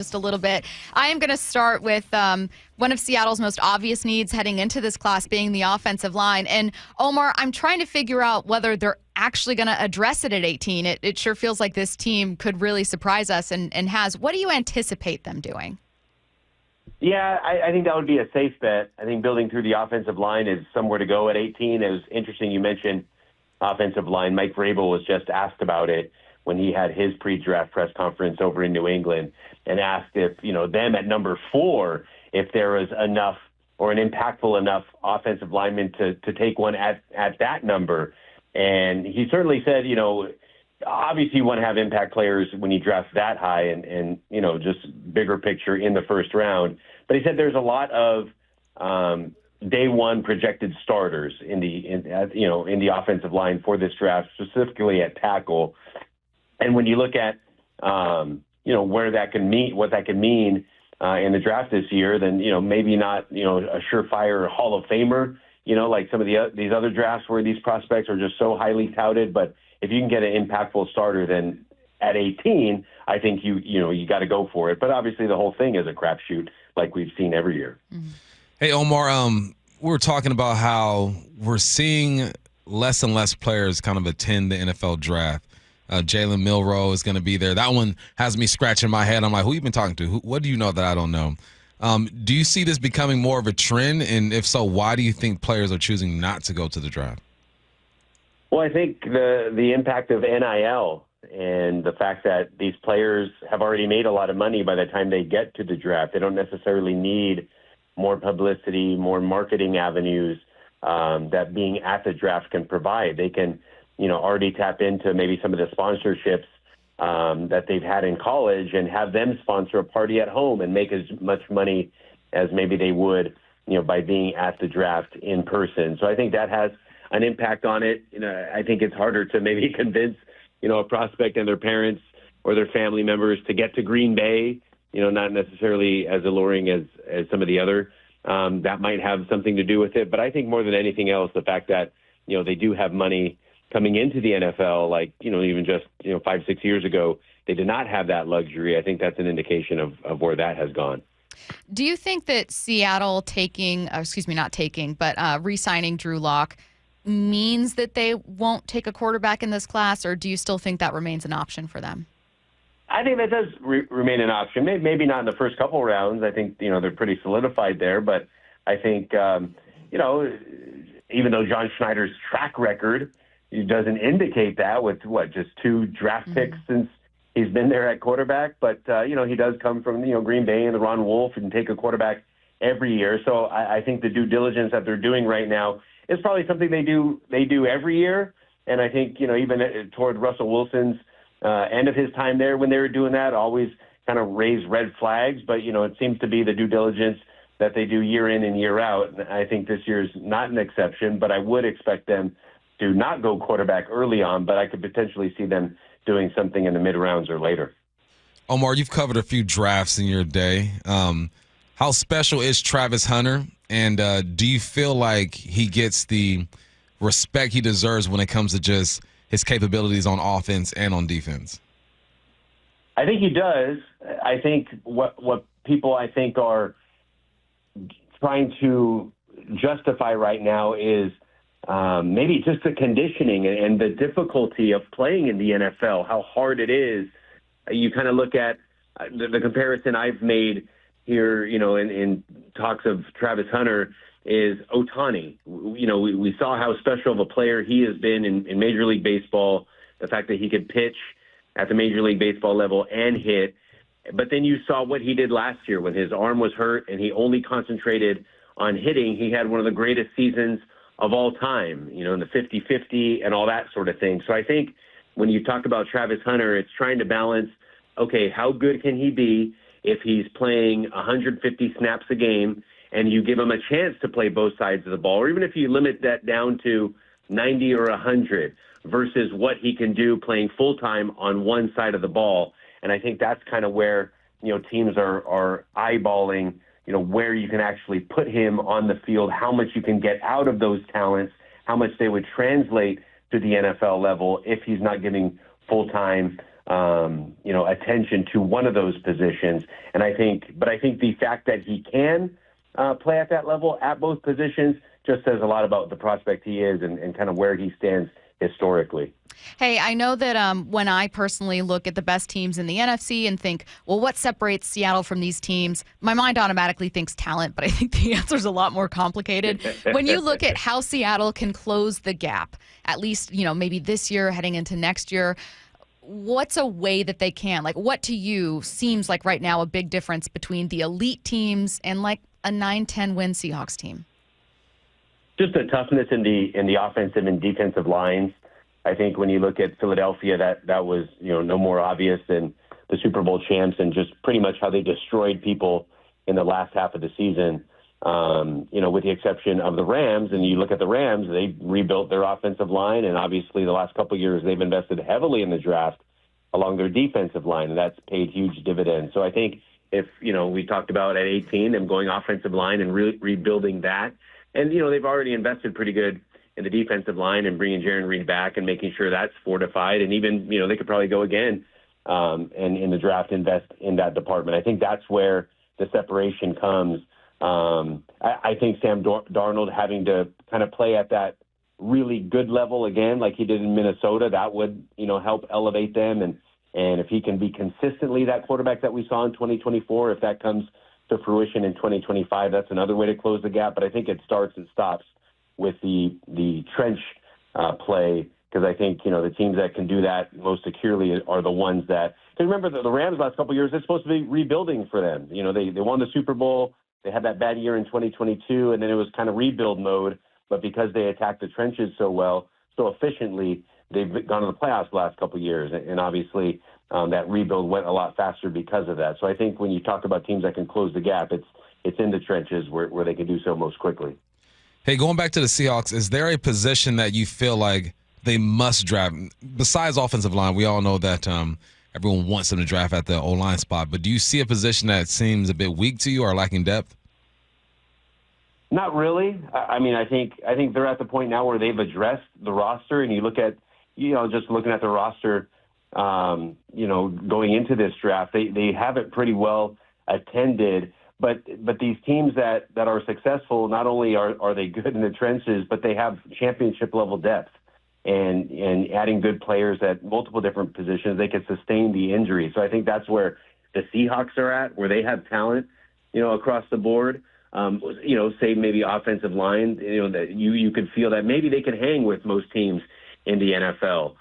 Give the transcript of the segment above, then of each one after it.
just a little bit. I am going to start with one of Seattle's most obvious needs heading into this class being the offensive line. And Omar, I'm trying to figure out whether they're actually going to address it at 18. It sure feels like this team could really surprise us and has. What do you anticipate them doing? Yeah, I think that would be a safe bet. I think building through the offensive line is somewhere to go at 18. It was interesting you mentioned offensive line. Mike Vrabel was just asked about it when he had his pre-draft press conference over in New England and asked if, them at number 4, if there was enough or an impactful enough offensive lineman to take one at that number. And he certainly said, obviously you want to have impact players when you draft that high and just bigger picture in the first round. But he said there's a lot of day one projected starters in the offensive line for this draft, specifically at tackle. And when you look at, where that can mean, what that can mean in the draft this year, then, maybe not, a surefire Hall of Famer, like some of these other drafts where these prospects are just so highly touted. But if you can get an impactful starter, then at 18, I think you got to go for it. But obviously the whole thing is a crapshoot like we've seen every year. Mm-hmm. Hey, Omar, we were talking about how we're seeing less and less players kind of attend the NFL draft. Jalen Milroe is going to be there. That one has me scratching my head. I'm like, who you been talking to? What do you know that I don't know? Do you see this becoming more of a trend? And if so, why do you think players are choosing not to go to the draft? Well, I think the impact of NIL and the fact that these players have already made a lot of money by the time they get to the draft. They don't necessarily need more publicity, more marketing avenues that being at the draft can provide. They can, already tap into maybe some of the sponsorships that they've had in college and have them sponsor a party at home and make as much money as maybe they would, by being at the draft in person. So I think that has an impact on it. I think it's harder to maybe convince, a prospect and their parents or their family members to get to Green Bay, not necessarily as alluring as some of the other. That might have something to do with it. But I think more than anything else, the fact that, they do have money coming into the NFL, like, even just, 5-6 years ago, they did not have that luxury. I think that's an indication of where that has gone. Do you think that Seattle re-signing Drew Lock means that they won't take a quarterback in this class, or do you still think that remains an option for them? I think that does remain an option. Maybe not in the first couple rounds. I think, they're pretty solidified there. But I think, even though John Schneider's track record doesn't indicate that with, just 2 draft picks since he's been there at quarterback. But, he does come from, Green Bay and the Ron Wolf and take a quarterback every year. So I think the due diligence that they're doing right now is probably something they do every year. And I think, even toward Russell Wilson's end of his time there when they were doing that, always kind of raised red flags. But, it seems to be the due diligence that they do year in and year out. And I think this year's not an exception, but I would expect them to not go quarterback early on, but I could potentially see them doing something in the mid-rounds or later. Omar, you've covered a few drafts in your day. How special is Travis Hunter? And do you feel like he gets the respect he deserves when it comes to just his capabilities on offense and on defense? I think he does. I think what people are trying to justify right now is maybe just the conditioning and the difficulty of playing in the NFL, how hard it is. You kind of look at the comparison I've made here, in talks of Travis Hunter is Ohtani. We saw how special of a player he has been in Major League Baseball, the fact that he could pitch at the Major League Baseball level and hit. But then you saw what he did last year when his arm was hurt and he only concentrated on hitting. He had one of the greatest seasons of all time, in the 50-50 and all that sort of thing. So I think when you talk about Travis Hunter, it's trying to balance, okay, how good can he be if he's playing 150 snaps a game and you give him a chance to play both sides of the ball, or even if you limit that down to 90 or 100 versus what he can do playing full-time on one side of the ball. And I think that's kind of where, teams are eyeballing, where you can actually put him on the field, how much you can get out of those talents, how much they would translate to the NFL level if he's not getting full-time attention to one of those positions. And I think the fact that he can play at that level at both positions just says a lot about the prospect he is and kind of where he stands historically. Hey, I know that when I personally look at the best teams in the NFC and think, well, what separates Seattle from these teams? My mind automatically thinks talent, but I think the answer is a lot more complicated. When you look at how Seattle can close the gap, at least, maybe this year heading into next year, what's a way that they can? Like, what to you seems like right now a big difference between the elite teams and like a 9-10 win Seahawks team? Just the toughness in the offensive and defensive lines. I think when you look at Philadelphia, that was no more obvious than the Super Bowl champs and just pretty much how they destroyed people in the last half of the season. With the exception of the Rams, and you look at the Rams, they rebuilt their offensive line, and obviously the last couple of years they've invested heavily in the draft along their defensive line, and that's paid huge dividends. So I think if we talked about at 18 them going offensive line and rebuilding that. And, they've already invested pretty good in the defensive line and bringing Jaron Reed back and making sure that's fortified. And even, they could probably go again and in the draft invest in that department. I think that's where the separation comes. I think Sam Darnold having to kind of play at that really good level again, like he did in Minnesota, that would, help elevate them. And if he can be consistently that quarterback that we saw in 2024, if that comes to fruition in 2025, that's another way to close the gap. But I think it starts and stops with the trench play, because I think, the teams that can do that most securely are the ones that – because remember, the Rams last couple of years, it's supposed to be rebuilding for them. They won the Super Bowl. They had that bad year in 2022, and then it was kind of rebuild mode. But because they attacked the trenches so well, so efficiently, they've gone to the playoffs the last couple of years. And obviously – that rebuild went a lot faster because of that. So I think when you talk about teams that can close the gap, it's in the trenches where they can do so most quickly. Hey, going back to the Seahawks, is there a position that you feel like they must draft? Besides offensive line, we all know that everyone wants them to draft at the O-line spot. But do you see a position that seems a bit weak to you or lacking depth? Not really. I think they're at the point now where they've addressed the roster, and you look at, just looking at the roster, going into this draft, they have it pretty well attended. But these teams that are successful, not only are they good in the trenches, but they have championship level depth and adding good players at multiple different positions, they can sustain the injury. So I think that's where the Seahawks are at, where they have talent, across the board. Say maybe offensive line, that you could feel that maybe they can hang with most teams in the NFL.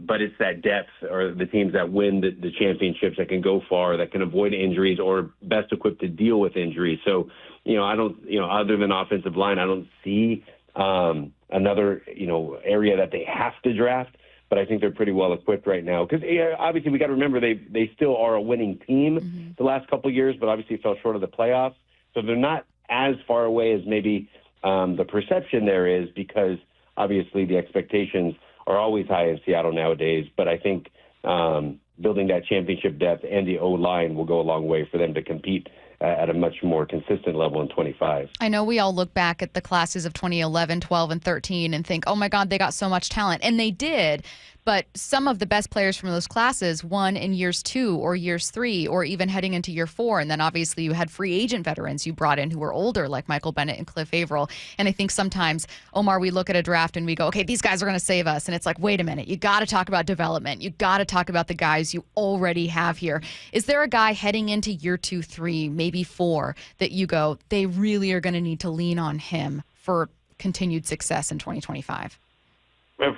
But it's that depth, or the teams that win the championships, that can go far, that can avoid injuries, or best equipped to deal with injuries. So, I don't, other than offensive line, I don't see another, area that they have to draft. But I think they're pretty well equipped right now. Because obviously we got to remember they still are a winning team the last couple of years, but obviously fell short of the playoffs. So they're not as far away as maybe the perception there is, because obviously the expectations are always high in Seattle nowadays. But I think building that championship depth and the O-line will go a long way for them to compete at a much more consistent level in 25. I know we all look back at the classes of 2011, 12, and 13 and think, oh my God, they got so much talent. And they did. But some of the best players from those classes won in years 2 or years 3 or even heading into year 4. And then obviously you had free agent veterans you brought in who were older, like Michael Bennett and Cliff Averill. And I think sometimes, Omar, we look at a draft and we go, okay, these guys are going to save us. And it's like, wait a minute, you got to talk about development. You got to talk about the guys you already have here. Is there a guy heading into year 2, 3, maybe 4 that you go, they really are going to need to lean on him for continued success in 2025?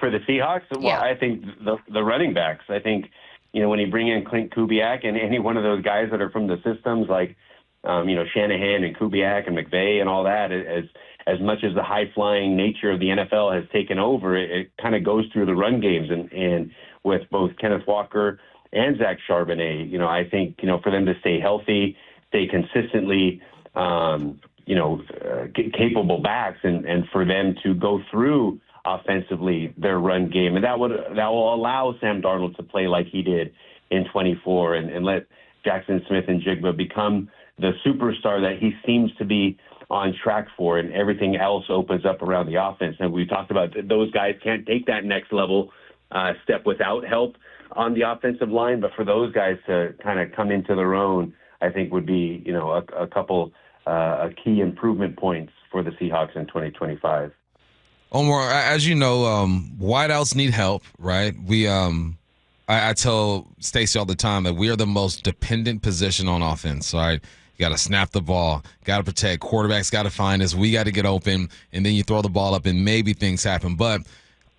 For the Seahawks, well, I think the running backs. I think, when you bring in Clint Kubiak and any one of those guys that are from the systems like, Shanahan and Kubiak and McVay and all that, as much as the high-flying nature of the NFL has taken over, it kind of goes through the run games. And with both Kenneth Walker and Zach Charbonnet, I think, for them to stay healthy, stay consistently, capable backs, and for them to go through offensively their run game, and that will allow Sam Darnold to play like he did in 24 and let Jackson Smith and Jigba become the superstar that he seems to be on track for, and everything else opens up around the offense. And we talked about those guys can't take that next level step without help on the offensive line. But for those guys to kind of come into their own, I think would be, a couple key improvement points for the Seahawks in 2025. Omar, as you know, wideouts need help, right? I tell Stacy all the time that we are the most dependent position on offense, right? You got to snap the ball, got to protect. Quarterbacks got to find us. We got to get open, and then you throw the ball up, and maybe things happen. But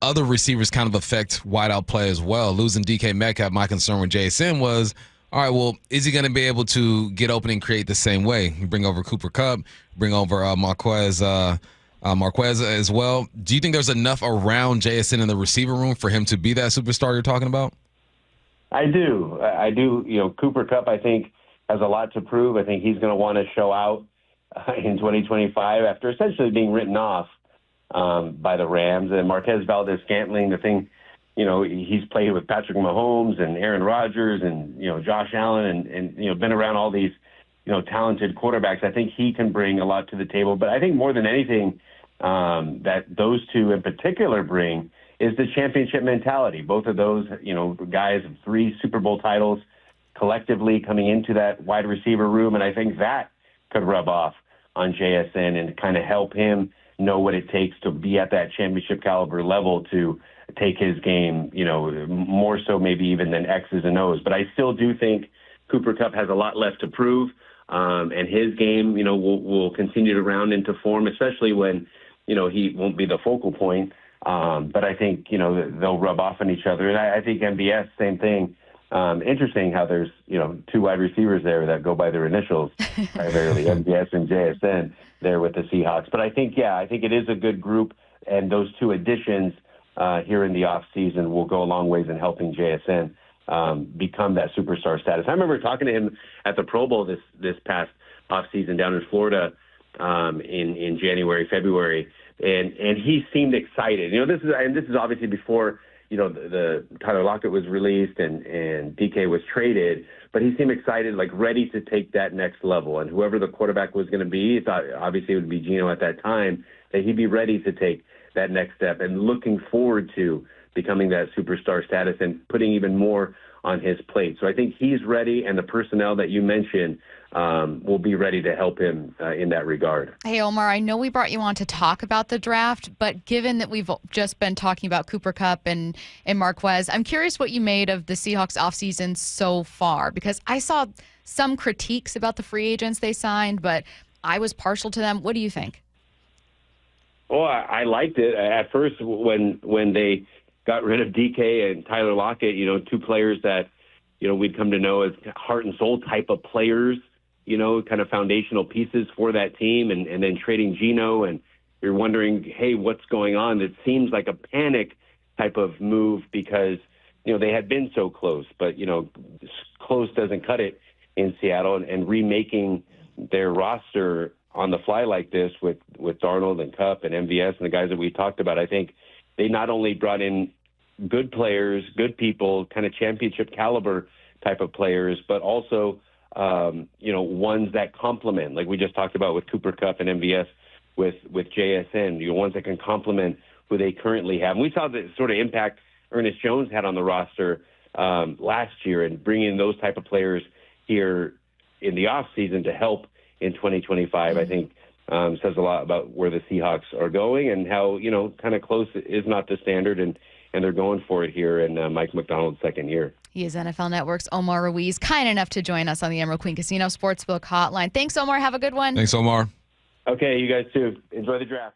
other receivers kind of affect wideout play as well. Losing DK Metcalf, my concern with JSN was, all right, well, is he going to be able to get open and create the same way? You bring over Cooper Kupp, bring over Marquez as well. Do you think there's enough around JSN in the receiver room for him to be that superstar you're talking about? I do. Cooper Kupp, I think, has a lot to prove. I think he's going to want to show out in 2025 after essentially being written off by the Rams. And Marquez Valdes-Scantling, the thing, he's played with Patrick Mahomes and Aaron Rodgers and, Josh Allen and been around all these, talented quarterbacks. I think he can bring a lot to the table. But I think more than anything that those two in particular bring is the championship mentality. Both of those, guys have 3 Super Bowl titles collectively coming into that wide receiver room. And I think that could rub off on JSN and kind of help him know what it takes to be at that championship caliber level to take his game, more so maybe even than X's and O's. But I still do think Cooper Kupp has a lot left to prove. And his game, will continue to round into form, especially when, he won't be the focal point. But I think, they'll rub off on each other. And I think MBS, same thing. Interesting how there's, 2 wide receivers there that go by their initials, primarily MBS and JSN there with the Seahawks. But I think it is a good group. And those 2 additions here in the offseason will go a long ways in helping JSN become that superstar status. I remember talking to him at the Pro Bowl this past offseason down in Florida in January, February. And he seemed excited. This is obviously before, the Tyler Lockett was released and DK was traded, but he seemed excited, like ready to take that next level. And whoever the quarterback was going to be, he thought obviously it would be Geno at that time, that he'd be ready to take that next step and looking forward to becoming that superstar status and putting even more on his plate. So I think he's ready, and the personnel that you mentioned will be ready to help him in that regard. Hey, Omar, I know we brought you on to talk about the draft, but given that we've just been talking about Cooper Kupp and Marquez, I'm curious what you made of the Seahawks offseason so far, because I saw some critiques about the free agents they signed, but I was partial to them. What do you think? Well, I liked it. At first, when they got rid of DK and Tyler Lockett, 2 players that, we'd come to know as heart and soul type of players, kind of foundational pieces for that team, and then trading Geno, and you're wondering, hey, what's going on? It seems like a panic type of move because, they had been so close, but, close doesn't cut it in Seattle, and remaking their roster on the fly like this with Darnold and Kupp and MVS and the guys that we talked about. I think they not only brought in good players, good people, kind of championship caliber type of players, but also, ones that complement, like we just talked about with Cooper Kupp and MVS with JSN, ones that can complement who they currently have. And we saw the sort of impact Ernest Jones had on the roster last year, and bringing those type of players here in the offseason to help in 2025, I think says a lot about where the Seahawks are going and how, kind of close is not the standard, and they're going for it here in Mike McDonald's second year. He is NFL Network's Omar Ruiz, kind enough to join us on the Emerald Queen Casino Sportsbook Hotline. Thanks, Omar. Have a good one. Thanks, Omar. Okay, you guys too. Enjoy the draft.